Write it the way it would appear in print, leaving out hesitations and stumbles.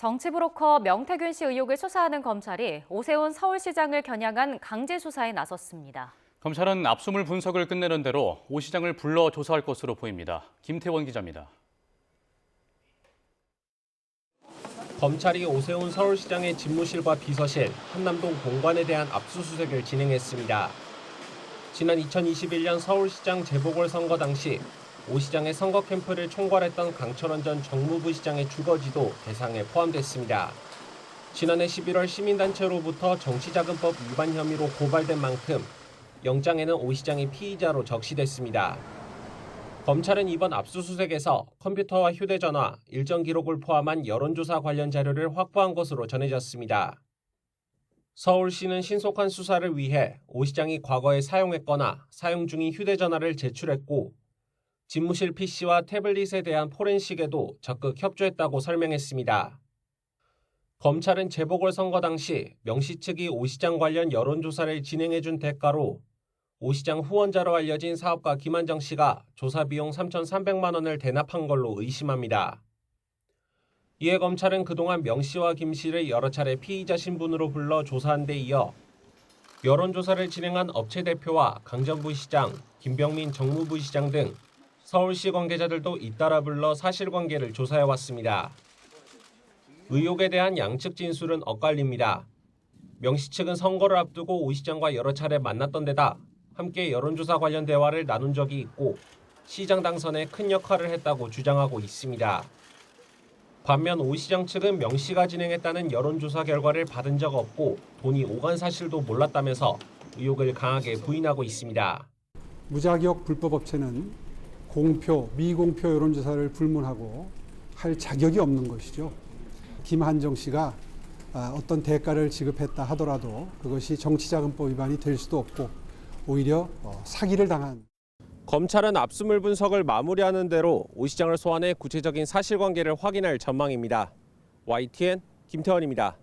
정치 브로커 명태균 씨 의혹을 수사하는 검찰이 오세훈 서울시장을 겨냥한 강제 수사에 나섰습니다. 검찰은 압수물 분석을 끝내는 대로 오 시장을 불러 조사할 것으로 보입니다. 김태원 기자입니다. 검찰이 오세훈 서울시장의 집무실과 비서실, 한남동 공관에 대한 압수수색을 진행했습니다. 지난 2021년 서울시장 재보궐선거 당시 오 시장의 선거 캠프를 총괄했던 강철원 전 정무부 시장의 주거지도 대상에 포함됐습니다. 지난해 11월 시민단체로부터 정치자금법 위반 혐의로 고발된 만큼 영장에는 오 시장이 피의자로 적시됐습니다. 검찰은 이번 압수수색에서 컴퓨터와 휴대전화, 일정 기록을 포함한 여론조사 관련 자료를 확보한 것으로 전해졌습니다. 서울시는 신속한 수사를 위해 오 시장이 과거에 사용했거나 사용 중인 휴대전화를 제출했고 집무실 PC와 태블릿에 대한 포렌식에도 적극 협조했다고 설명했습니다. 검찰은 재보궐선거 당시 명시 측이 오 시장 관련 여론조사를 진행해준 대가로 오 시장 후원자로 알려진 사업가 김한정 씨가 조사 비용 3,300만 원을 대납한 걸로 의심합니다. 이에 검찰은 그동안 명 씨와 김 씨를 여러 차례 피의자 신분으로 불러 조사한 데 이어 여론조사를 진행한 업체 대표와 강정부 시장, 김병민 정무부 시장 등 서울시 관계자들도 잇따라 불러 사실관계를 조사해왔습니다. 의혹에 대한 양측 진술은 엇갈립니다. 명 씨 측은 선거를 앞두고 오 시장과 여러 차례 만났던 데다 함께 여론조사 관련 대화를 나눈 적이 있고 시장 당선에 큰 역할을 했다고 주장하고 있습니다. 반면 오 시장 측은 명 씨가 진행했다는 여론조사 결과를 받은 적 없고 돈이 오간 사실도 몰랐다면서 의혹을 강하게 부인하고 있습니다. 무자격 불법 업체는 공표, 미공표 여론조사를 불문하고 할 자격이 없는 것이죠. 김한정 씨가 어떤 대가를 지급했다 하더라도 그것이 정치자금법 위반이 될 수도 없고 오히려 사기를 당한. 검찰은 압수물 분석을 마무리하는 대로 오 시장을 소환해 구체적인 사실관계를 확인할 전망입니다. YTN 김태원입니다.